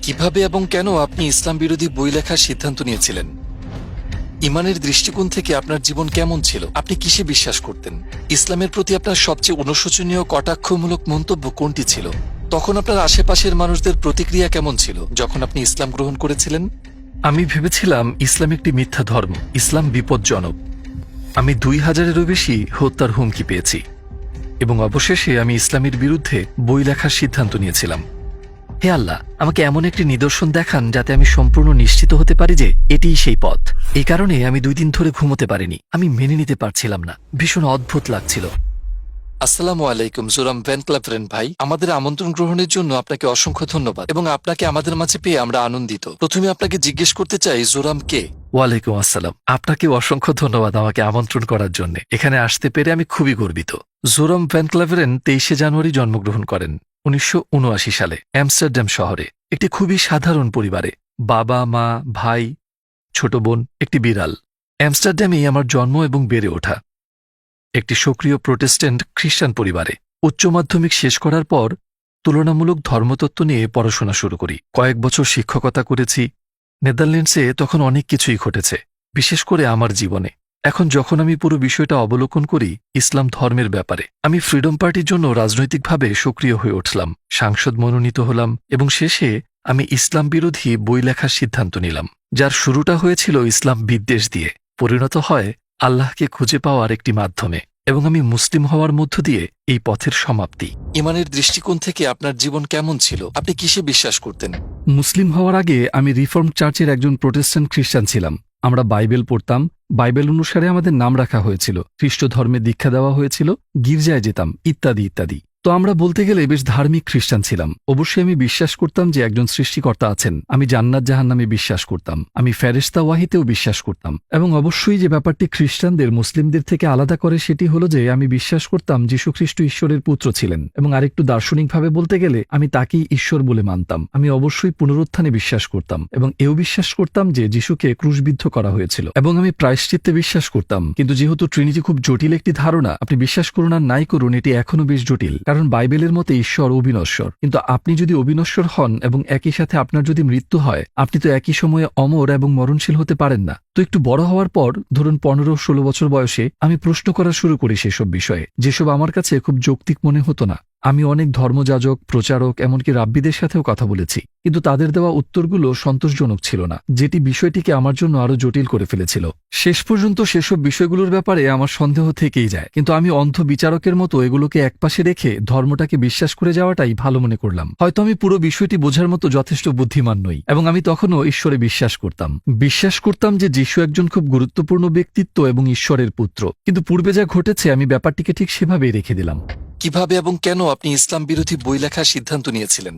কিভাবে এবং কেন আপনি ইসলাম বিরোধী বই লেখার সিদ্ধান্ত নিয়েছিলেন? ইমানের দৃষ্টিকোণ থেকে আপনার জীবন কেমন ছিল? আপনি কিসে বিশ্বাস করতেন? ইসলামের প্রতি আপনার সবচেয়ে অনুশোচনীয় কটাক্ষমূলক মন্তব্য কোনটি ছিল? তখন আপনার আশেপাশের মানুষদের প্রতিক্রিয়া কেমন ছিল যখন আপনি ইসলাম গ্রহণ করেছিলেন? আমি ভেবেছিলাম ইসলাম একটি মিথ্যা ধর্ম, ইসলাম বিপজ্জনক। আমি 2000-এরও বেশি হত্যার হুমকি পেয়েছি এবং অবশেষে আমি ইসলামের বিরুদ্ধে বই লেখার সিদ্ধান্ত নিয়েছিলাম। হে আল্লাহ, আমাকে এমন একটি নিদর্শন দেখান যাতে আমি সম্পূর্ণ নিশ্চিত হতে পারি যে এটিই সেই পথ। এই কারণে আমি 2 দিন ধরে ঘুমোতে পারিনি। আমি মেনে নিতে পারছিলাম না, ভীষণ অদ্ভুত লাগছিল। আসসালামু আলাইকুম জোরাম ভ্যান ক্লাভেরেন ভাই, আমাদের আমন্ত্রণ গ্রহণের জন্য আপনাকে অসংখ্য ধন্যবাদ এবং আপনাকে আমাদের মাঝে পেয়ে আমরা আনন্দিত। প্রথমে আপনাকে জিজ্ঞেস করতে চাই, জোরাম কে? ওয়ালাইকুম আসসালাম। আপনাকে অসংখ্য ধন্যবাদ আমাকে আমন্ত্রণ করার জন্য। এখানে আসতে পেরে আমি খুবই গর্বিত। জোরাম ভ্যান ক্লাভেরেন 23শে জানুয়ারি জন্মগ্রহণ করেন 1979 সালে অ্যামস্টারডাম শহরে একটি খুবই সাধারণ পরিবারে। বাবা, মা, ভাই, ছোট বোন, একটি বিড়াল। অ্যামস্টারডামেই আমার জন্ম এবং বেড়ে ওঠা একটি সক্রিয় প্রোটেস্ট্যান্ট খ্রিস্টান পরিবারে। উচ্চ মাধ্যমিক শেষ করার পর তুলনামূলক ধর্মতত্ত্ব নিয়ে পড়াশোনা শুরু করি। কয়েক বছর শিক্ষকতা করেছি। নেদারল্যান্ডসে তখন অনেক কিছুই ঘটেছে, বিশেষ করে আমার জীবনে। এখন যখন আমি পুরো বিষয়টা অবলোকন করি ইসলাম ধর্মের ব্যাপারে, আমি ফ্রিডম পার্টির জন্য রাজনৈতিকভাবে সক্রিয় হয়ে উঠলাম, সাংসদ মনোনীত হলাম এবং শেষে আমি ইসলাম বিরোধী বই লেখার সিদ্ধান্ত নিলাম, যার শুরুটা হয়েছিল ইসলাম বিদ্বেষ দিয়ে, পরিণত হয় আল্লাহকে খুঁজে পাওয়ার একটি মাধ্যমে এবং আমি মুসলিম হওয়ার মধ্য দিয়ে এই পথের সমাপ্তি। ইমানের দৃষ্টিকোণ থেকে আপনার জীবন কেমন ছিল? আপনি কিসে বিশ্বাস করতেন? মুসলিম হওয়ার আগে আমি রিফর্ম চার্চের একজন প্রোটেস্ট্যান্ট খ্রিস্টান ছিলাম। আমরা বাইবেল পড়তাম, বাইবেল অনুসারে আমাদের নাম রাখা হয়েছিল, খ্রিস্ট ধর্মে দীক্ষা দেওয়া হয়েছিল, গির্জায় যেতাম, ইত্যাদি ইত্যাদি। তো আমরা বলতে গেলে বেশ ধার্মিক খ্রিস্টান ছিলাম। অবশ্যই আমি বিশ্বাস করতাম যে একজন সৃষ্টিকর্তা আছেন। আমি জান্নাত জাহান্নামে বিশ্বাস করতাম। আমি ফেরেশতা ওয়াহিতেও বিশ্বাস করতাম। এবং অবশ্যই যে ব্যাপারটি খ্রিস্টানদের মুসলিমদের থেকে আলাদা করে সেটি হলো যে আমি বিশ্বাস করতাম যীশুখ্রিস্ট ঈশ্বরের পুত্র ছিলেন এবং আরেকটু দার্শনিকভাবে বলতে গেলে আমি তাকেই ঈশ্বর বলে মানতাম। আমি অবশ্যই পুনরুত্থানে বিশ্বাস করতাম এবং এও বিশ্বাস করতাম যে যীশুকে ক্রুশবিদ্ধ করা হয়েছিল এবং আমি প্রায়শ্চিত্তে বিশ্বাস করতাম। কিন্তু যেহেতু ট্রিনিটি খুব জটিল একটি ধারণা, আপনি বিশ্বাস করুন আর নাই করুন, এটি এখনও বেশ জটিল। কারণ বাইবেলের মতে ঈশ্বর অবিনশ্বর, কিন্তু আপনি যদি অবিনশ্বর হন এবং একই সাথে আপনার যদি মৃত্যু হয়, আপনি তো একই সময়ে অমর এবং মরণশীল হতে পারেন না। তো একটু বড় হওয়ার পর, ধরুন 15-16 বছর বয়সে, আমি প্রশ্ন করা শুরু করি সেসব বিষয়ে, যেসব আমার কাছে খুব যৌক্তিক মনে হতো না। আমি অনেক ধর্মযাজক, প্রচারক, এমনকি রাব্বিদের সাথেও কথা বলেছি, কিন্তু তাদের দেওয়া উত্তরগুলো সন্তোষজনক ছিল না, যেটি বিষয়টিকে আমার জন্য আরো জটিল করে ফেলেছিল। শেষ পর্যন্ত সেসব বিষয়গুলোর ব্যাপারে আমার সন্দেহ থেকেই যায়, কিন্তু আমি অন্ধ বিচারকের মতো এগুলোকে একপাশে রেখে ধর্মটাকে বিশ্বাস করে যাওয়াটাই ভালো মনে করলাম। হয়তো আমি পুরো বিষয়টি বোঝার মতো যথেষ্ট বুদ্ধিমান নই এবং আমি তখনও ঈশ্বরে বিশ্বাস করতাম যে যীশু একজন খুব গুরুত্বপূর্ণ ব্যক্তিত্ব এবং ঈশ্বরের পুত্র। কিন্তু পূর্বে যা ঘটেছে আমি ব্যাপারটিকে ঠিক সেভাবেই রেখে দিলাম। কিভাবে এবং কেন আপনি ইসলাম বিরোধী বই লেখার সিদ্ধান্ত নিয়েছিলেন?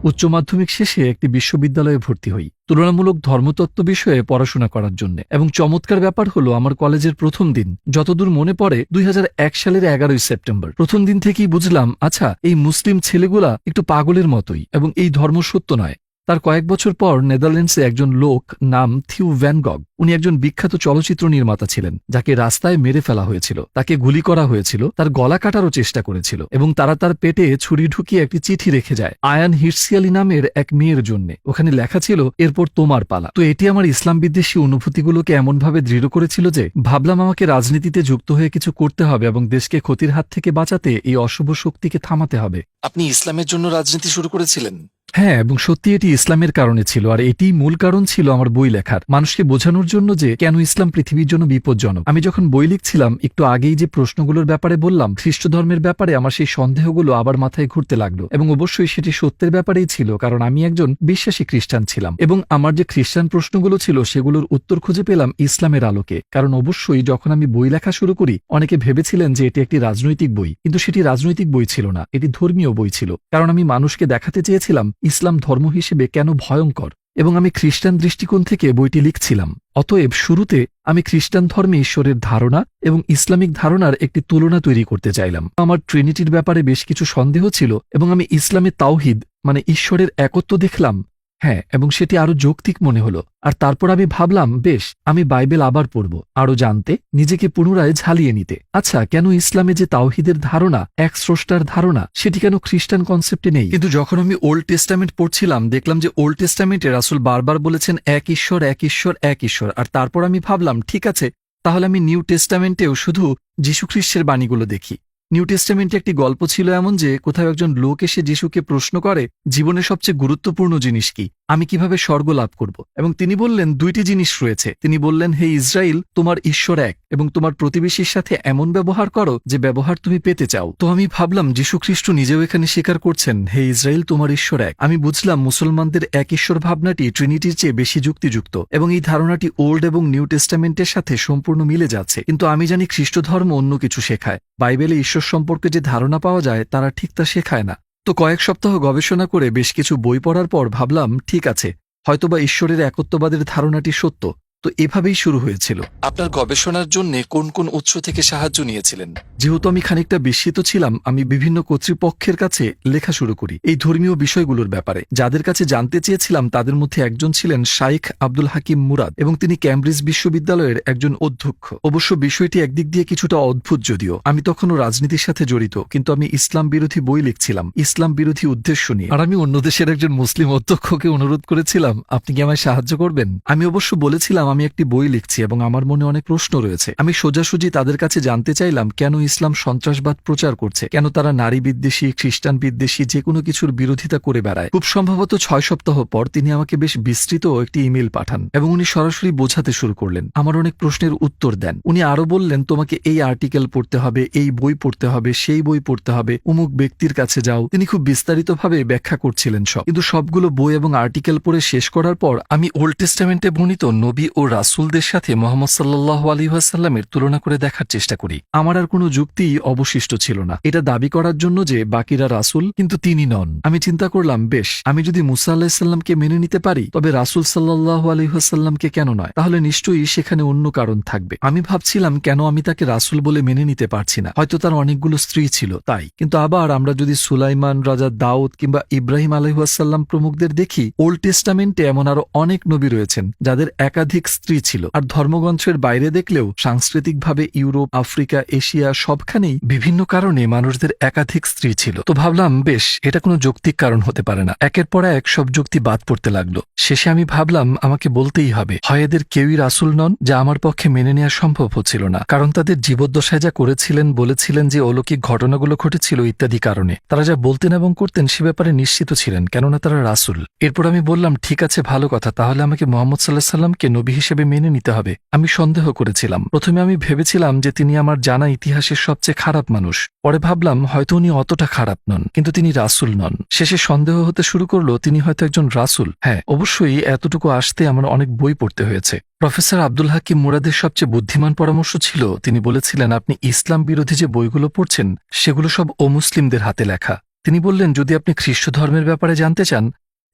উচ্চ মাধ্যমিক শেষে একটি বিশ্ববিদ্যালয়ে ভর্তি হই তুলনামূলক ধর্মতত্ত্ব বিষয়ে পড়াশোনা করার জন্য। এবং চমৎকার ব্যাপার হলো, আমার কলেজের প্রথম দিন, যতদূর মনে পড়ে 2001 সালের 11ই সেপ্টেম্বর, প্রথম দিন থেকেই বুঝলাম, আচ্ছা, এই মুসলিম ছেলেগুলা একটু পাগলের মতোই এবং এই ধর্ম সত্য নয়। তার কয়েক বছর পর নেদারল্যান্ডসে একজন লোক নাম থিউ ভ্যান গগ, উনি একজন বিখ্যাত চলচ্চিত্র নির্মাতা ছিলেন, যাকে রাস্তায় মেরে ফেলা হয়েছিল, তাকে গুলি করা হয়েছিল, তার গলা কাটারও চেষ্টা করেছিল এবং তারা তার পেটে ছুরি ঢুকিয়ে একটি চিঠি রেখে যায় আয়ান হির্সিয়ালি নামের এক মেয়ের জন্য। ওখানে লেখা ছিল, এরপর তোমার পালা। তো এটি আমার ইসলাম বিদ্বেষী অনুভূতিগুলোকে এমনভাবে দৃঢ় করেছিল যে ভাবলাম আমাকে রাজনীতিতে যুক্ত হয়ে কিছু করতে হবে এবং দেশকে ক্ষতির হাত থেকে বাঁচাতে এই অশুভ শক্তিকে থামাতে হবে। আপনি ইসলামের জন্য রাজনীতি শুরু করেছিলেন? হ্যাঁ, এবং সত্যি এটি ইসলামের কারণে ছিল, আর এটিই মূল কারণ ছিল আমার বই লেখার, মানুষকে বোঝানোর জন্য যে কেন ইসলাম পৃথিবীর জন্য বিপজ্জনক। আমি যখন বই লিখছিলাম, একটু আগেই যে প্রশ্নগুলোর ব্যাপারে বললাম, খ্রিস্ট ধর্মের ব্যাপারে আমার সেই সন্দেহগুলো আবার মাথায় ঘুরতে লাগলো এবং অবশ্যই সেটি সত্যের ব্যাপারেই ছিল, কারণ আমি একজন বিশ্বাসী খ্রিস্টান ছিলাম এবং আমার যে খ্রিস্টান প্রশ্নগুলো ছিল সেগুলোর উত্তর খুঁজে পেলাম ইসলামের আলোকে। কারণ অবশ্যই যখন আমি বই লেখা শুরু করি, অনেকে ভেবেছিলেন যে এটি একটি রাজনৈতিক বই, কিন্তু সেটি রাজনৈতিক বই ছিল না, এটি ধর্মীয় বই ছিল। কারণ আমি মানুষকে দেখাতে চেয়েছিলাম ইসলাম ধর্ম হিসেবে কেন ভয়ঙ্কর, এবং আমি খ্রিস্টান দৃষ্টিকোণ থেকে বইটি লিখছিলাম। অতএব শুরুতে আমি খ্রিস্টান ধর্মে ঈশ্বরের ধারণা এবং ইসলামিক ধারণার একটি তুলনা তৈরি করতে চাইলাম। আমার ট্রিনিটির ব্যাপারে বেশ কিছু সন্দেহ ছিল এবং আমি ইসলামে তাওহিদ মানে ঈশ্বরের একত্ব দেখলাম হ্যাঁ, এবং সেটি আরো যৌক্তিক মনে হলো। আর তারপর আমি ভাবলাম, বেশ, আমি বাইবেল আবার পড়ব, আরো জানতে, নিজেকে পুনরায় ঝালিয়ে নিতে। আচ্ছা, কেন ইসলামে যে তাওহিদের ধারণা, এক স্রষ্টার ধারণা, সেটি কেন খ্রিস্টান কনসেপ্টে নেই? কিন্তু যখন আমি ওল্ড টেস্টামেন্ট পড়ছিলাম, দেখলাম যে ওল্ড টেস্টামেন্টে রাসূল বারবার বলেছেন এক ঈশ্বর, এক ঈশ্বর, এক ঈশ্বর। আর তারপর আমি ভাবলাম, ঠিক আছে, তাহলে আমি নিউ টেস্টামেন্টেও শুধু যীশুখ্রিস্টের বাণীগুলো দেখি। নিউ টেস্টামেন্টে একটি গল্প ছিল এমন যে কোথাও একজন লোক এসে যিশুকে প্রশ্ন করে, জীবনের সবচেয়ে গুরুত্বপূর্ণ জিনিস কি, আমি কিভাবে স্বর্গ লাভ করব? এবং তিনি বললেন, দুইটি জিনিস রয়েছে। তিনি বললেন, হে ইসরায়েল, তোমার ঈশ্বর এক, এবং তোমার প্রতিবেশীর সাথে এমন ব্যবহার করো যে ব্যবহার তুমি পেতে চাও। তো আমি ভাবলাম, যীশুখ্রিস্ট নিজেও এখানে স্বীকার করছেন, হে ইসরায়েল, তোমার ঈশ্বর এক। আমি বুঝলাম মুসলমানদের এক ঈশ্বর ভাবনাটি ট্রিনিটির চেয়ে বেশি যুক্তিযুক্ত, এবং এই ধারণাটি ওল্ড এবং নিউ টেস্টামেন্টের সাথে সম্পূর্ণ মিলে যাচ্ছে। কিন্তু আমি জানি খ্রিস্ট ধর্ম অন্য কিছু শেখায়। বাইবেলে ঈশ্বর সম্পর্কে যে ধারণা পাওয়া যায় তারা ঠিক তা শেখায় না। তো কয়েক সপ্তাহ গবেষণা করে বেশ কিছু বই পড়ার পর ভাবলাম, ঠিক আছে, হয়তোবা ঈশ্বরের একত্ববাদের ধারণাটি সত্য। তো এভাবেই শুরু হয়েছিল। আপনার গবেষণার জন্য কোন কোন উৎস থেকে সাহায্য নিয়েছিলেন? যেহেতু আমি খানিকটা বিস্মিত ছিলাম, আমি বিভিন্ন কর্তৃপক্ষের কাছে লেখা শুরু করি এই ধর্মীয় বিষয়গুলোর ব্যাপারে। যাদের কাছে জানতে চেয়েছিলাম তাদের মধ্যে একজন ছিলেন শাইখ আব্দুল হাকিম মুরাদ, এবং তিনি ক্যামব্রিজ বিশ্ববিদ্যালয়ের একজন অধ্যক্ষ। অবশ্য বিষয়টি একদিক দিয়ে কিছুটা অদ্ভুত, যদিও আমি তখনও রাজনীতির সাথে জড়িত, কিন্তু আমি ইসলাম বিরোধী বই লিখছিলাম, ইসলাম বিরোধী উদ্দেশ্য নিয়ে। আর আমি অন্য দেশের একজন মুসলিম অধ্যক্ষকে অনুরোধ করেছিলাম, আপনি কি আমায় সাহায্য করবেন? আমি অবশ্য বলেছিলাম আমি একটি বই লিখছি এবং আমার মনে অনেক প্রশ্ন রয়েছে। আমি সোজাসুজি তাদের কাছে জানতে চাইলাম কেন ইসলাম সন্ত্রাসবাদ প্রচার করছে, কেন তারা নারী বিদ্বেষী, খ্রিস্টান বিদ্বেষী, যে কোনো কিছুর বিরোধিতা করে বেড়ায়। খুব সম্ভবত 6 সপ্তাহ পর তিনি আমাকে বেশ বিস্তৃত একটি ইমেল পাঠান, এবং উনি সরাসরি বোঝাতে শুরু করলেন, আমার অনেক প্রশ্নের উত্তর দেন। উনি আরো বললেন, তোমাকে এই আর্টিকেল পড়তে হবে, এই বই পড়তে হবে, সেই বই পড়তে হবে, অমুক ব্যক্তির কাছে যাও। তিনি খুব বিস্তারিতভাবে ব্যাখ্যা করছিলেন সব। কিন্তু সবগুলো বই এবং আর্টিকেল পড়ে শেষ করার পর আমি ওল্ড টেস্টামেন্টে বর্ণিত নবী ও রাসূলদের সাথে মুহাম্মদ সাল্লাল্লাহু আলাইহি ওয়াসাল্লামের তুলনা করে দেখার চেষ্টা করি। আমার আর কোনো যুক্তি অবশিষ্ট ছিল না এটা দাবি করার জন্য যে বাকিরা রাসূল কিন্তু তিনি নন। আমি চিন্তা করলাম, বেশ, আমি যদি মুসা আলাইহিস সালামকে মেনে নিতে পারি, তবে রাসূল সাল্লাল্লাহু আলাইহি ওয়াসাল্লামকে কেন নয়? তাহলে নিশ্চয়ই সেখানে অন্য কারণ থাকবে। আমি ভাবছিলাম, কেন আমি তাকে রাসূল বলে মেনে নিতে পারছি না? হয়তো তার অনেকগুলো স্ত্রী ছিল তাই। কিন্তু আবার আমরা যদি সুলাইমান, রাজা দাউদ কিংবা ইব্রাহিম আলাইহিস সালাম প্রমুখদের দেখি, ওল্ড টেস্টামেন্টে এমন আরো অনেক নবী রয়েছেন যাদের একাধিক স্ত্রী ছিল। আর ধর্মগ্রন্থের বাইরে দেখলেও সাংস্কৃতিকভাবে ইউরোপ, আফ্রিকা, এশিয়া সবখানেই বিভিন্ন কারণে মানুষদের একাধিক স্ত্রী ছিল। তো ভাবলাম, বেশ, এটা কোনো যৌক্তিক কারণ হতে পারে না। একের পর এক সব যুক্তি বাদ পড়তে লাগলো। শেষে আমি ভাবলাম, আমাকে বলতেই হবে, হয় এদের কেউই রাসূল নন, যা আমার পক্ষে মেনে নেওয়া সম্ভব হচ্ছিল না, কারণ তাদের জীবদ্দশায় যা করেছিলেন, বলেছিলেন যে অলৌকিক ঘটনাগুলো ঘটেছিল ইত্যাদি কারণে তারা যা বলতেন এবং করতেন সে ব্যাপারে নিশ্চিত ছিলেন, কেননা তারা রাসূল। এরপর আমি বললাম, ঠিক আছে, ভালো কথা, তাহলে আমাকে মুহাম্মদ সাল্লাল্লাহু আলাইহি সাল্লামকে নবী হিসেবে মেনে নিতে হবে। আমি সন্দেহ করেছিলাম। প্রথমে আমি ভেবেছিলাম যে তিনি আমার জানা ইতিহাসের সবচেয়ে খারাপ মানুষ। পরে ভাবলাম, হয়তো উনি অতটা খারাপ নন, কিন্তু তিনি রাসূল নন। শেষে সন্দেহ হতে শুরু করলো তিনি হয়তো একজন রাসূল। হ্যাঁ, অবশ্যই এতটুকু আসতে আমার অনেক বই পড়তে হয়েছে। প্রফেসর আব্দুল হাকিম মুরাদের সবচেয়ে বুদ্ধিমান পরামর্শ ছিল, তিনি বলেছিলেন, আপনি ইসলাম বিরোধী যে বইগুলো পড়ছেন সেগুলো সব অমুসলিমদের হাতে লেখা। তিনি বললেন, যদি আপনি খ্রিস্ট ধর্মের ব্যাপারে জানতে চান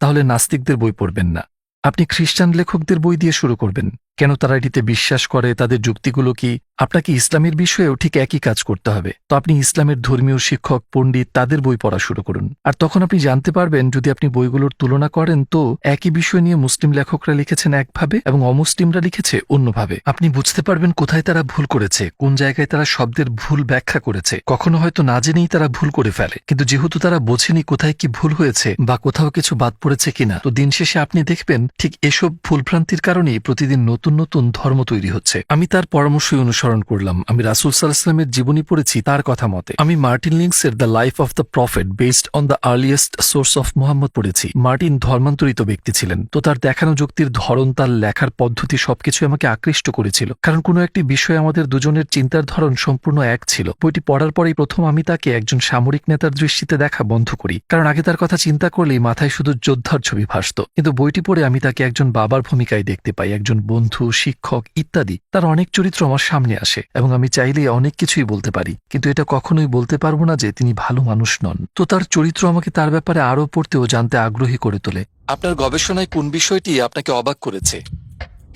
তাহলে নাস্তিকদের বই পড়বেন না, আপনি খ্রিস্টান লেখকদের বই দিয়ে শুরু করবেন। কেন তারা এটিতে বিশ্বাস করে, তাদের যুক্তিগুলো কি? আপনাকে ইসলামের বিষয়েও ঠিক একই কাজ করতে হবে। তো আপনি ইসলামের ধর্মীয় শিক্ষক, পণ্ডিত, তাদের বই পড়া শুরু করুন। আর তখন আপনি জানতে পারবেন, যদি আপনি বইগুলোর তুলনা করেন, তো একই বিষয় নিয়ে মুসলিম লেখকরা লিখেছেন একভাবে এবং অমুসলিমরা লিখেছে অন্যভাবে। আপনি বুঝতে পারবেন কোথায় তারা ভুল করেছে, কোন জায়গায় তারা শব্দের ভুল ব্যাখ্যা করেছে। কখনো হয়তো না জেনেই তারা ভুল করে ফেলে, কিন্তু যেহেতু তারা বোঝেনি কোথায় কি ভুল হয়েছে বা কোথাও কিছু বাদ পড়েছে কিনা, তো দিন শেষে আপনি দেখবেন ঠিক এসব ভুলভ্রান্তির কারণেই প্রতিদিন নতুন নতুন ধর্ম তৈরি হচ্ছে। আমি তার পরামর্শই অনুসরণ করলাম। আমি রাসূল সাল্লাল্লাহু আলাইহি ওয়াসাল্লামের জীবনী পড়েছি তার কথা মতে। আমি মার্টিন লিংসের the life of the prophet based on the earliest source of Muhammad পড়েছি। মার্টিন ধর্মান্তরিত ব্যক্তি ছিলেন, তো তার দেখানো যুক্তির ধরন, তার লেখার পদ্ধতি সবকিছু আমাকে আকৃষ্ট করেছিল, কারণ কোনো একটি বিষয়ে আমাদের দুজনের চিন্তার ধরন সম্পূর্ণ এক ছিল। বইটি পড়ার পরেই প্রথম আমি তাকে একজন সামরিক নেতার দৃষ্টিতে দেখা বন্ধ করি, কারণ আগে তার কথা চিন্তা করলেই মাথায় শুধু যোদ্ধার ছবি ভাসত। কিন্তু বইটি পড়ে আমি তাকে একজন বাবার ভূমিকায় দেখতে পাই, একজন বন্ধু, শিক্ষক ইত্যাদি। তার অনেক চরিত্র আমার সামনে আসে এবং আমি চাইলে অনেক কিছুই বলতে পারি, কিন্তু এটা কখনোই বলতে পারবো না যে তিনি ভালো মানুষ নন। তো তার চরিত্র আমাকে তার ব্যাপারে আরও পড়তে ও জানতে আগ্রহী করে তোলে। আপনার গবেষণায় কোন বিষয়টি আপনাকে অবাক করেছে?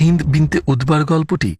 হিন্দ বিনতে উদ্বার গল্পটি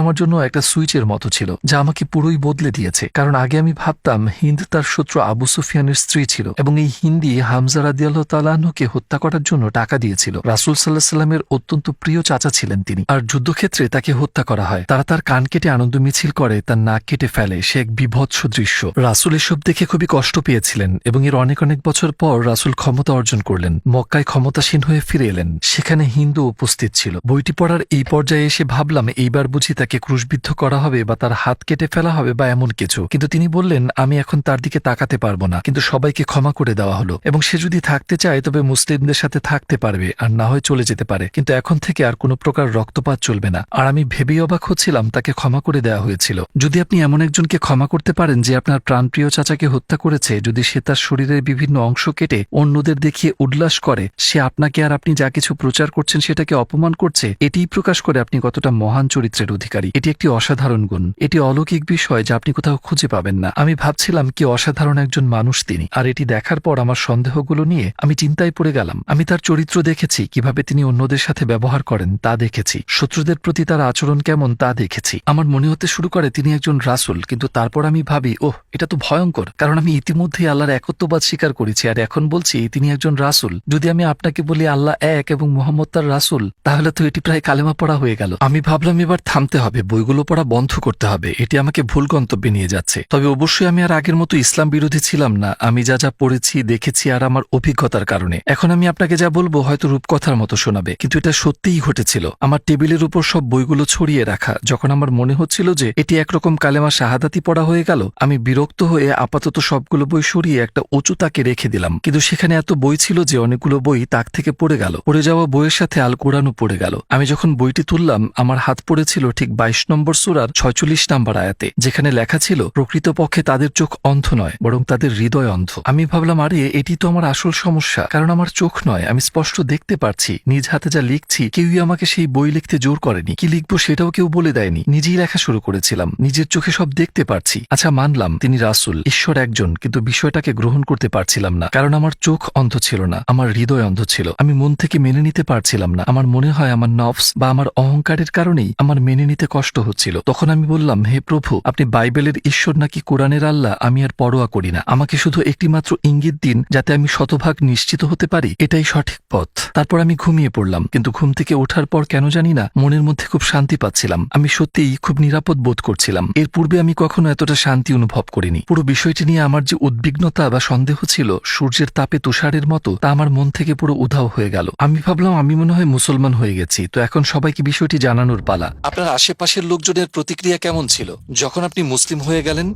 আমার জন্য একটা সুইচের মতো ছিল, যা আমাকে পুরোই বদলে দিয়েছে। কারণ আগে আমি ভাবতাম হিন্দ তার শত্রু আবু সুফিয়ানের স্ত্রী ছিল এবং এই হিন্দি হামজা রাদিয়াল্লাহু তাআলা আনহুকে হত্যা করার জন্য টাকা দিয়েছিল। রাসূল সাল্লাল্লাহু আলাইহি সাল্লামের অত্যন্ত প্রিয় চাচা ছিলেন তিনি, আর যুদ্ধক্ষেত্রে তাকে হত্যা করা হয়। তারা তার কান কেটে আনন্দ মিছিল করে, তার নাক কেটে ফেলে। সে এক বিভৎস দৃশ্য। রাসূল এসব দেখে খুবই কষ্ট পেয়েছিলেন এবং এর অনেক বছর পর রাসূল ক্ষমতা অর্জন করলেন, মক্কায় ক্ষমতাসীন হয়ে ফিরে এলেন। সেখানে হিন্দু উপস্থিত ছিল। বইটি পড়ার এই পর্যায়ে এসে ভাবলাম এইবার বুঝি তাকে ক্রুশবিদ্ধ করা হবে বা তার হাত কেটে ফেলা হবে বা এমন কিছু, কিন্তু তিনি বললেন আমি এখন তার দিকে তাকাতে পারবো না, কিন্তু সবাইকে ক্ষমা করে দেওয়া হলো এবং সে যদি থাকতে চায় তবে মুসলিমদের সাথে থাকতে পারবে, আর না হয় চলে যেতে পারে, কিন্তু এখন থেকে আর কোনো প্রকার রক্তপাত চলবে না। আর আমি ভেবেই অবাক হচ্ছিলাম তাকে ক্ষমা করে দেওয়া হয়েছিল। যদি আপনি এমন একজনকে ক্ষমা করতে পারেন যে আপনার প্রাণপ্রিয় চাচাকে হত্যা করেছে, যদি সে তার শরীরের বিভিন্ন অংশ কেটে অন্যদের দেখিয়ে উল্লাস করে, সে আপনাকে আর আপনি যা কিছু প্রচার করছেন সেটাকে অপমান করছে, এটিই প্রকাশ করে আপনি কতটা মহান চরিত্রের অধিকারী। এটি একটি অসাধারণ গুণ, এটি অলৌকিক বিষয় যা আপনি কোথাও খুঁজে পাবেন না। আমি ভাবছিলাম কি অসাধারণ একজন মানুষ তিনি, আর এটি দেখার পর আমার সন্দেহগুলো নিয়ে আমি চিন্তায় পড়ে গেলাম। আমি তার চরিত্র দেখেছি, কিভাবে তিনি অন্যদের সাথে ব্যবহার করেন তা দেখেছি, শত্রুদের প্রতি তার আচরণ কেমন তা দেখেছি। আমার মনে হতে শুরু করে তিনি একজন রাসূল, কিন্তু তারপর আমি ভাবি ওহ এটা তো ভয়ঙ্কর, কারণ আমি ইতিমধ্যেই আল্লাহর একত্ববাদ স্বীকার করেছি আর এখন বলছি তিনি একজন রাসূল। যদি আমি আপনাকে বলি আল্লাহ এক এবং মুহাম্মদ তার রাসূল, তাহলে তো এটি প্রায় কালেমা পড়া হয়ে গেল। আমি ভাবলাম এবার থামতে হবে, বইগুলো পড়া বন্ধ করতে হবে, এটি আমাকে ভুল গন্তব্যে নিয়ে যাচ্ছে। তবে অবশ্যই আমি আর আগের মতো ইসলাম বিরোধী ছিলাম না, আমি যা যা পড়েছি দেখেছি আর আমার অভিজ্ঞতার কারণে। এখন আমি আপনাকে যা বলবো হয়তো রূপকথার মতো শোনাবে, কিন্তু এটা সত্যিই ঘটেছিল। আমার টেবিলের উপর সব বইগুলো ছড়িয়ে রাখা, যখন আমার মনে হচ্ছিল যে এটি একরকম কালেমা শাহাদাতি পড়া হয়ে গেল, আমি বিরক্ত হয়ে আপাতত সবগুলো বই সরিয়ে একটা উঁচু তাকে রেখে দিলাম। কিন্তু সেখানে এত বই ছিল যে অনেকগুলো বই তাক থেকে পড়ে গেল। পড়ে যাওয়া বইয়ের সাথে আল কোরআনও পড়ে গেল। আমি যখন বইটি তুললাম আমার হাত পড়েছিল ঠিক 22 নম্বর সূরার 46 নম্বর আয়াতে, যেখানে লেখা ছিল প্রকৃতপক্ষে তাদের চোখ অন্ধ নয় বরং তাদের হৃদয় অন্ধ। আমি ভাবলাম আরে এটি তো আমার আসল সমস্যা, কারণ আমার চোখ নয়, আমি স্পষ্ট দেখতে পারছি। নিজ হাতে যা লিখছি কেউই আমাকে সেই বই লিখতে জোর করেনি, কি লিখবো সেটাও কেউ বলে দেয়নি, নিজেই লেখা শুরু করেছিলাম, নিজের চোখে সব দেখতে পারছি। আচ্ছা মানলাম তিনি রাসূল, ঈশ্বর একজন, কিন্তু বিষয়টাকে গ্রহণ করতে পারছিলাম না, কারণ আমার চোখ অন্ধ ছিল না, আমার হৃদয় অন্ধ ছিল। আমি মন থেকে মেনে নিতে পারছিলাম না। আমার মনে হয় আমার নফস বা আমার অহংকারের কারণেই আমার মেনে নিতে কষ্ট হচ্ছিল। তখন আমি বললাম হে প্রভু, আপনি বাইবেলের ঈশ্বর নাকি কোরআনের আল্লাহ আমি আর পরোয়া করি না, আমাকে শুধু একটি মাত্র ইঙ্গিত দিন যাতে আমি শতভাগ নিশ্চিত হতে পারি এটাই সঠিক পথ। তারপর আমি ঘুমিয়ে পড়লাম, কিন্তু ঘুম থেকে ওঠার পর কেন জানি না মনের মধ্যে খুব শান্তি পাচ্ছিলাম। আমি সত্যিই খুব নিরাপদ বোধ করছিলাম। এর পূর্বে আমি কখনো এতটা শান্তি অনুভব করিনি। পুরো বিষয়টি নিয়ে আমার যে উদ্বিগ্নতা বা সন্দেহ ছিল সূর্যের তাপে তুষারের মতো, তা আমার মন থেকে পুরো উধাও হয়ে গেল। আমি ভাবলাম আমি মনে হয় মুসলমান হয়ে গেছি, তো এখন সবাইকে বিষয়টি জানানোর পালা। আপনার আশেপাশের লোকজনের প্রতিক্রিয়া কেমন ছিল যখন আপনি মুসলিম হয়ে গেলেন?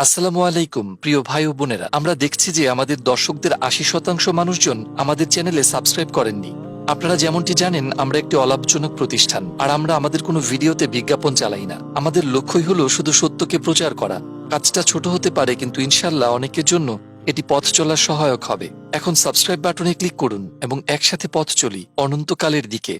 আসসালামু আলাইকুম প্রিয় ভাই ও বোনেরা, আমরা দেখছি যে আমাদের দর্শকদের 80% মানুষজন আমাদের চ্যানেলে সাবস্ক্রাইব করেননি। আপনারা যেমনটি জানেন আমরা একটি অলাভজনক প্রতিষ্ঠান, আর আমরা আমাদের কোনো ভিডিওতে বিজ্ঞাপন চালাই না। আমাদের লক্ষ্যই হলো শুধু সত্যকে প্রচার করা। কাজটা ছোট হতে পারে, কিন্তু ইনশাল্লাহ অনেকের জন্য এটি পথ চলার সহায়ক হবে। এখন সাবস্ক্রাইব বাটনে ক্লিক করুন এবং একসাথে পথ চলি অনন্তকালের দিকে।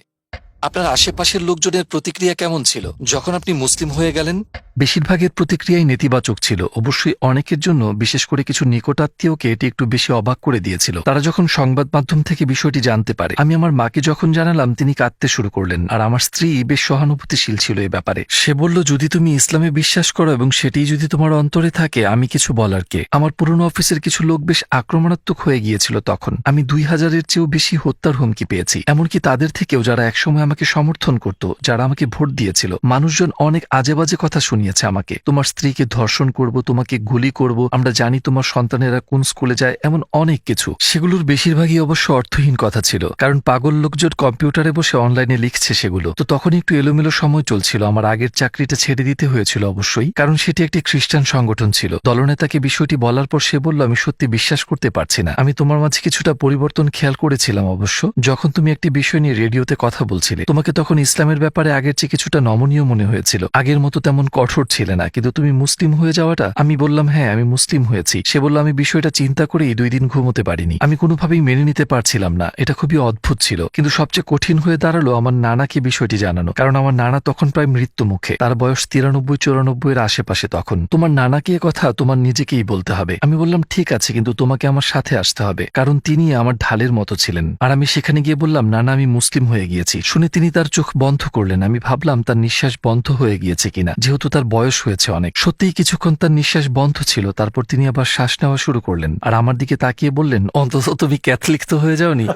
আপনার আশেপাশের লোকজনের প্রতিক্রিয়া কেমন ছিল যখন আপনি মুসলিম হয়ে গেলেন? বেশিরভাগের প্রতিক্রিয়াই নেতিবাচক ছিল। অবশ্যই অনেকের জন্য, বিশেষ করে কিছু নিকটাত্মীয়কে এটি একটু বেশি অবাক করে দিয়েছিল। তারা যখন সংবাদ মাধ্যম থেকে বিষয়টি জানতে পারে, আমি আমার মাকে যখন জানালাম তিনি কাঁদতে শুরু করলেন, আর আমার স্ত্রী বেশ সহানুভূতিশীল ছিল এই ব্যাপারে। সে বলল যদি তুমি ইসলামে বিশ্বাস করো এবং সেটি যদি তোমার অন্তরে থাকে আমি কিছু বলার কে। আমার পুরনো অফিসের কিছু লোক বেশ আক্রমণাত্মক হয়ে গিয়েছিল তখন। আমি 2000-এর চেয়েও বেশি হত্যার হুমকি পেয়েছি, এমনকি তাদের থেকেও যারা একসময় আমাকে সমর্থন করত, যারা আমাকে ভোট দিয়েছিল। মানুষজন অনেক আজে বাজে কথা শুনিয়েছে আমাকে, তোমার স্ত্রীকে ধর্ষণ করব, তোমাকে গুলি করব, আমরা জানি তোমার সন্তানেরা কোন স্কুলে যায়, এমন অনেক কিছু। সেগুলোর বেশিরভাগই অবশ্য অর্থহীন কথা ছিল, কারণ পাগল লোকজন কম্পিউটারে বসে অনলাইনে লিখছে সেগুলো। তো তখন একটু এলোমেলো সময় চলছিল। আমার আগের চাকরিটা ছেড়ে দিতে হয়েছিল অবশ্যই, কারণ সেটি একটি খ্রিস্টান সংগঠন ছিল। দলনেতাকে বিষয়টি বলার পর সে বলল আমি সত্যি বিশ্বাস করতে পারছি না। আমি তোমার মাঝে কিছুটা পরিবর্তন খেয়াল করেছিলাম অবশ্য, যখন তুমি একটি বিষয় নিয়ে রেডিওতে কথা বলছিলে। তোমাকে তখন ইসলামের ব্যাপারে আগের চেয়ে কিছুটা নমনীয় মনে হয়েছিল, আগের মতো তেমন কঠোর কঠোর ছিলে না, কিন্তু তুমি মুসলিম হয়ে যাওয়াটা। আমি বললাম হ্যাঁ আমি মুসলিম হয়েছি। সে বলল আমি বিষয়টা চিন্তা করেই 2 দিন ঘুমোতে পারিনি। আমি কোনোভাবেই মেনে নিতে পারছিলাম না, এটা খুবই অদ্ভুত ছিল। কিন্তু সবচেয়ে কঠিন হয়ে দাঁড়ালো আমার নানাকে বিষয়টি জানানো, কারণ আমার নানা তখন প্রায় মৃত্যু মুখে। তার বয়স 93-94 এর আশেপাশে তখন। তোমার নানাকে এ কথা তোমার নিজেকেই বলতে হবে। আমি বললাম ঠিক আছে, কিন্তু তোমাকে আমার সাথে আসতে হবে, কারণ তিনি আমার ঢালের মতো ছিলেন। আর আমি সেখানে গিয়ে বললাম নানা আমি মুসলিম হয়ে গিয়েছি। শুনে তিনি তার চোখ বন্ধ করলেন। আমি ভাবলাম তার নিঃশ্বাস বন্ধ হয়ে গিয়েছে কিনা, যেহেতু তার বয়স হয়েছে অনেক। সত্যিই কিছুক্ষণ তার নিঃশ্বাস বন্ধ ছিল, তারপর তিনি আবার শ্বাস নেওয়া শুরু করলেন আর আমার দিকে তাকিয়ে বললেন অন্তত তুমি ক্যাথলিক তো হয়ে যাওনি।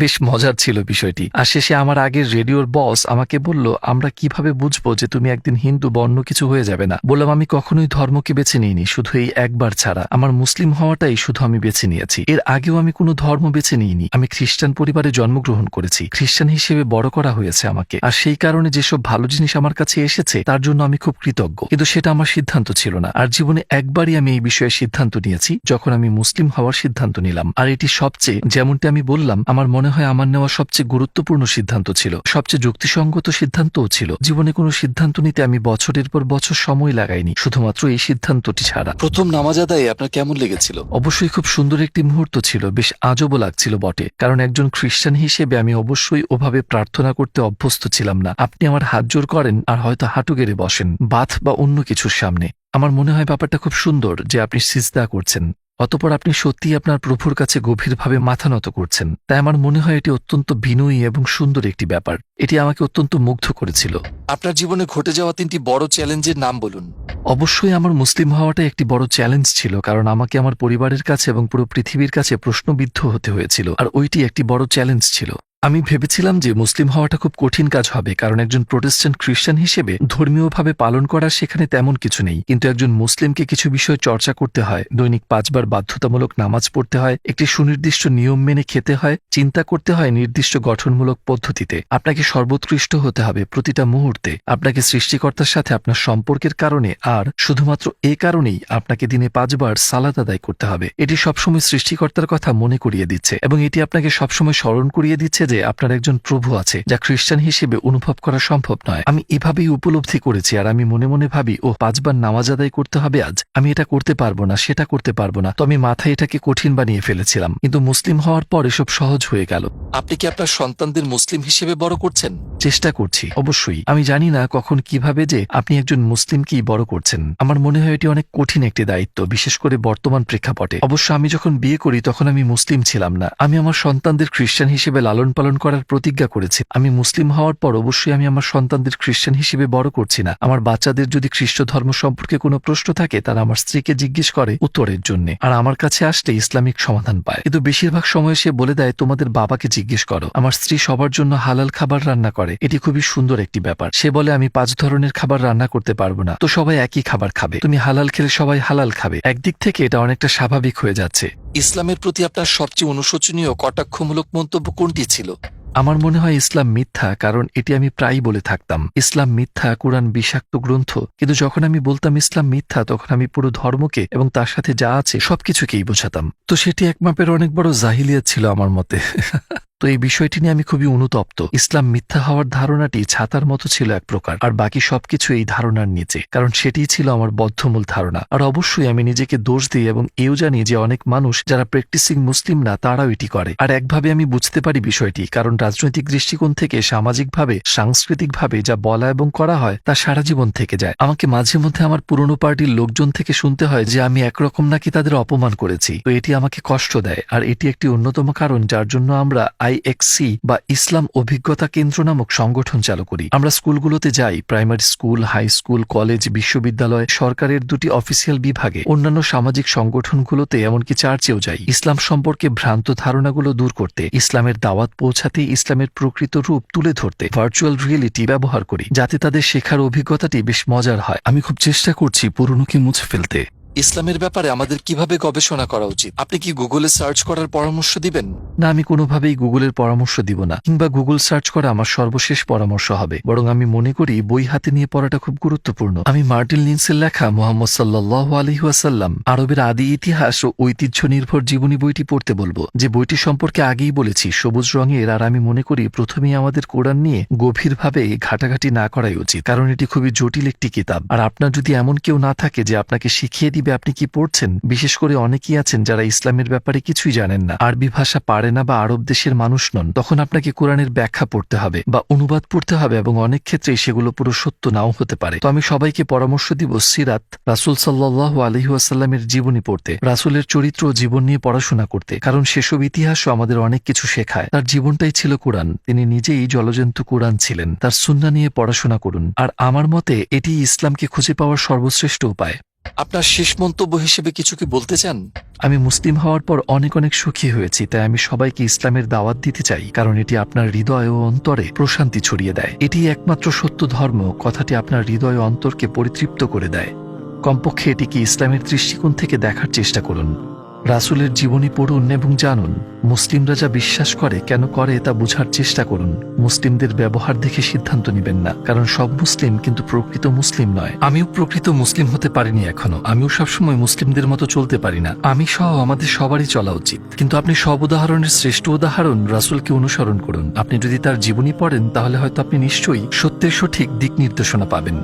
বেশ মজার ছিল বিষয়টি। আর শেষে আমার আগের রেডিওর বস আমাকে বলল আমরা কিভাবে বুঝবো যে তুমি একদিন হিন্দু বা অন্য কিছু হয়ে যাবে না। বললাম আমি কখনোই ধর্মকে বেছে নিইনি, শুধু এই একবার ছাড়া। আমার মুসলিম হওয়াটাই শুধু আমি বেছে নিয়েছি। এর আগেও আমি কোনো ধর্ম বেছে নিইনি। আমি খ্রিস্টান পরিবারে জন্মগ্রহণ করেছি, খ্রিস্টান হিসেবে বড় করা হয়েছে আমাকে। আর সেই কারণে যেসব ভালো জিনিস আমার কাছে এসেছে তার জন্য আমি খুব কৃতজ্ঞ, কিন্তু সেটা আমার সিদ্ধান্ত ছিল না। আর জীবনে একবারই আমি এই বিষয়ে সিদ্ধান্ত নিয়েছি, যখন আমি মুসলিম হওয়ার সিদ্ধান্ত নিলাম। আর এটি সবচেয়ে, যেমনটি আমি বললাম, আমার মনে হয় আমার নেওয়া সবচেয়ে গুরুত্বপূর্ণ সিদ্ধান্ত ছিল, সবচেয়ে যুক্তিসঙ্গত সিদ্ধান্তও ছিল। জীবনে কোনো সিদ্ধান্ত নিতে আমি বছরের পর বছর সময় লাগাইনি, শুধুমাত্র এই সিদ্ধান্তটি ছাড়া। প্রথম নামাজ আদায়ে আপনার কেমন লেগেছিল? অবশ্যই খুব সুন্দর একটি মুহূর্ত ছিল, বেশ আজবও লাগছিল বটে, কারণ একজন খ্রিস্টান হিসেবে আমি অবশ্যই ওভাবে প্রার্থনা করতে অভ্যস্ত ছিলাম না। আপনি আমার হাত জোর করেন আর হয়তো হাঁটু গেড়ে বসেন বাথ বা অন্য কিছুর সামনে। আমার মনে হয় ব্যাপারটা খুব সুন্দর যে আপনি সিজদা করছেন, অতঃপর আপনি সত্যিই আপনার প্রভুর কাছে গভীরভাবে মাথা নত করছেন। তাই আমার মনে হয় এটি অত্যন্ত বিনয়ী এবং সুন্দর একটি ব্যাপার। এটি আমাকে অত্যন্ত মুগ্ধ করেছিল। আপনার জীবনে ঘটে যাওয়া 3টি বড় চ্যালেঞ্জের নাম বলুন। অবশ্যই আমার মুসলিম হওয়াটা একটি বড় চ্যালেঞ্জ ছিল, কারণ আমাকে আমার পরিবারের কাছে এবং পুরো পৃথিবীর কাছে প্রশ্নবিদ্ধ হতে হয়েছিল, আর ওইটি একটি বড় চ্যালেঞ্জ ছিল। আমি ভেবেছিলাম যে মুসলিম হওয়াটা খুব কঠিন কাজ হবে, কারণ একজন প্রোটেস্ট্যান্ট খ্রিস্টান হিসেবে ধর্মীয়ভাবে পালন করার সেখানে তেমন কিছু নেই। কিন্তু একজন মুসলিমকে কিছু বিষয় চর্চা করতে হয়, দৈনিক 5 বার বাধ্যতামূলক নামাজ পড়তে হয়, একটি সুনির্দিষ্ট নিয়ম মেনে খেতে হয়, চিন্তা করতে হয় নির্দিষ্ট গঠনমূলক পদ্ধতিতে। আপনাকে সর্বোৎকৃষ্ট হতে হবে প্রতিটা মুহূর্তে, আপনাকে সৃষ্টিকর্তার সাথে আপনার সম্পর্কের কারণে, আর শুধুমাত্র এ কারণেই আপনাকে দিনে 5 বার সালাত আদায় করতে হবে। এটি সবসময় সৃষ্টিকর্তার কথা মনে করিয়ে দিচ্ছে, এবং এটি আপনাকে সবসময় স্মরণ করিয়ে দিচ্ছে যে আপনার একজন প্রভু আছে, যা খ্রিস্টান হিসেবে অনুভব করা সম্ভব নয়। আমি এভাবেই উপলব্ধি করেছি, আর আমি মনে মনে ভাবি ও 5 বার নামাজ আদায় করতে হবে আজ, আমি এটা করতে পারবো না, সেটা করতে পারবো না। তো আমি মাথায় এটাকে কঠিন বানিয়ে ফেলেছিলাম, কিন্তু মুসলিম হওয়ার পর এসব সহজ হয়ে গেল। আপনি কি আপনার সন্তানদের মুসলিম হিসেবে বড় করছেন? চেষ্টা করছি অবশ্যই। আমি জানি না কখন কিভাবে যে আপনি একজন মুসলিমকেই বড় করছেন। আমার মনে হয় এটি অনেক কঠিন একটি দায়িত্ব, বিশেষ করে বর্তমান প্রেক্ষাপটে। অবশ্য আমি যখন বিয়ে করি তখন আমি মুসলিম ছিলাম না। আমি আমার সন্তানদের খ্রিস্টান হিসেবে লালন পালন করার প্রতিজ্ঞা করেছি। আমি মুসলিম হওয়ার পর অবশ্যই আমি আমার সন্তানদের খ্রিস্টান হিসেবে বড় করছি না। আমার বাচ্চাদের যদি খ্রিস্ট ধর্ম সম্পর্কে কোনো প্রশ্ন থাকে, তারা আমার স্ত্রীকে জিজ্ঞেস করে উত্তরের জন্য, আর আমার কাছে আসলে ইসলামিক সমাধান পায়। কিন্তু বেশিরভাগ সময় সে বলে দেয় তোমাদের বাবাকে জিজ্ঞেস করো। আমার স্ত্রী সবার জন্য হালাল খাবার রান্না করে, এটি খুবই সুন্দর একটি ব্যাপার। সে বলে আমি 5 ধরনের খাবার রান্না করতে পারবো না, তো সবাই একই খাবার খাবে, তুমি হালাল খেলে সবাই হালাল খাবে। একদিক থেকে এটা অনেকটা স্বাভাবিক হয়ে যাচ্ছে। ইসলামের প্রতি আপনার সবচেয়ে অনুশোচনীয় কটাক্ষমূলক মন্তব্য কোনটি ছিল? আমার মনে হয় ইসলাম মিথ্যা, কারণ এটি আমি প্রায়ই বলে থাকতাম ইসলাম মিথ্যা, কোরআন বিষাক্ত গ্রন্থ। কিন্তু যখন আমি বলতাম ইসলাম মিথ্যা, তখন আমি পুরো ধর্মকে এবং তার সাথে যা আছে সবকিছুকেই বোঝাতাম। তো সেটি এক মাপের অনেক বড় জাহিলিয়াত ছিল আমার মতে। তো এই বিষয়টি নিয়ে আমি খুবই অনুতপ্ত। ইসলাম মিথ্যা হওয়ার ধারণাটি ছাতার মতো ছিল এক প্রকার, আর বাকি সবকিছু এই ধারণার নিচে, কারণ সেটিই ছিল আমার বদ্ধমূল ধারণা। আর অবশ্যই আমি নিজেকে দোষ দিই এবং এও জানি যে অনেক মানুষ যারা প্র্যাকটিসিং মুসলিম না, তারাও এটি করে। আর একভাবে আমি বুঝতে পারি বিষয়টি, কারণ রাজনৈতিক দৃষ্টিকোণ থেকে, সামাজিকভাবে, সাংস্কৃতিকভাবে যা বলা এবং করা হয় তা সারা জীবন থেকে যায়। আমাকে মাঝে মধ্যে আমার পুরনো পার্টির লোকজন থেকে শুনতে হয় যে আমি একরকম নাকি তাদের অপমান করেছি। তো এটি আমাকে কষ্ট দেয়, আর এটি একটি অন্যতম কারণ যার জন্য আমরা IXC বা ইসলাম অভিজ্ঞতা কেন্দ্র নামক সংগঠন চালু করি। আমরা স্কুলগুলোতে যাই, primary school, high school, college, বিশ্ববিদ্যালয়, সরকারের 2টি অফিসিয়াল বিভাগে, অন্যান্য সামাজিক সংগঠনগুলোতে, এমনকি চার্চেও যাই, ইসলাম সম্পর্কে ভ্রান্ত ধারণাগুলো দূর করতে, ইসলামের দাওয়াত পৌঁছাতে, ইসলামের প্রকৃত রূপ তুলে ধরতে ভার্চুয়াল রিয়েলিটি ব্যবহার করি, যাতে তাদের শেখার অভিজ্ঞতাটি বেশ মজার হয়। আমি খুব চেষ্টা করছি পুরনোকে মুছে ফেলতে। ইসলামের ব্যাপারে আমাদের কিভাবে গবেষণা করা উচিত? আপনি কি গুগলে সার্চ করার পরামর্শ দিবেন? না, আমি কোনোভাবেই গুগলের পরামর্শ দিব না, কিংবা গুগল সার্চ করা আমার সর্বশেষ পরামর্শ হবে। বরং আমি মনে করি বই হাতে নিয়ে পড়াটা খুব গুরুত্বপূর্ণ। আমি মার্টিন লিন্সের লেখা মুহাম্মদ সাল্লাল্লাহু আলাইহি ওয়াসাল্লাম আরবের আদি ইতিহাস ও ঐতিহ্য নির্ভর জীবনী বইটি পড়তে বলবো, যে বইটি সম্পর্কে আগেই বলেছি সবুজ রঙের। আর আমি মনে করি প্রথমেই আমাদের কোরআন নিয়ে গভীরভাবে ঘাটাঘাটি না করাই উচিত, কারণ এটি খুবই জটিল একটি কিতাব। আর আপনার যদি এমন কেউ না থাকে যে আপনাকে শিখিয়ে দিবে আপনি কি পড়ছেন, বিশেষ করে অনেকেই আছেন যারা ইসলামের ব্যাপারে কিছুই জানেন না, আরবি ভাষা পারে না বা আরব দেশের মানুষ নন, তখন আপনাকে কোরআনের ব্যাখ্যা পড়তে হবে বা অনুবাদ পড়তে হবে, এবং অনেক ক্ষেত্রেই সেগুলো পুরো সত্য নাও হতে পারে। তো আমি সবাইকে পরামর্শ দিব সিরাত, রাসূল সাল্লাল্লাহু আলাইহি ওয়াসাল্লামের জীবনী পড়তে, রাসূলের চরিত্র ও জীবন নিয়ে পড়াশোনা করতে, কারণ সেসব ইতিহাসও আমাদের অনেক কিছু শেখায়। তার জীবনটাই ছিল কোরআন, তিনি নিজেই জলজন্তু কোরআন ছিলেন। তার সুন্নাহ নিয়ে পড়াশোনা করুন, আর আমার মতে এটি ইসলামকে খুঁজে পাওয়ার সর্বশ্রেষ্ঠ উপায়। আপনার শেষ মন্তব্য হিসেবে কিছু কি বলতে চান? আমি মুসলিম হওয়ার পর অনেক অনেক সুখী হয়েছি, তাই আমি সবাইকে ইসলামের দাওয়াত দিতে চাই, কারণ এটি আপনার হৃদয় ও অন্তরে প্রশান্তি ছড়িয়ে দেয়। এটি একমাত্র সত্য ধর্ম, কথাটি আপনার হৃদয় ও অন্তরকে পরিতৃপ্ত করে দেয়। কমপক্ষে এটিকে ইসলামের দৃষ্টিকোণ থেকে দেখার চেষ্টা করুন। রাসূলের জীবনী পড়ুন এবং জানুন। মুসলিমরা যা বিশ্বাস করে, কেন করে, তা বোঝার চেষ্টা করুন। মুসলিমদের ব্যবহার দেখে সিদ্ধান্ত নেবেন না, কারণ সব মুসলিম কিন্তু প্রকৃত মুসলিম নয়। আমিও প্রকৃত মুসলিম হতে পারিনি এখনো, আমিও সবসময় মুসলিমদের মতো চলতে পারি না। আমি সহ আমাদের সবারই চলা উচিত, কিন্তু আপনি সব উদাহরণের শ্রেষ্ঠ উদাহরণ রাসূলকে অনুসরণ করুন। আপনি যদি তার জীবনী পড়েন তাহলে হয়তো আপনি নিশ্চয়ই সত্যের সঠিক দিক নির্দেশনা পাবেন।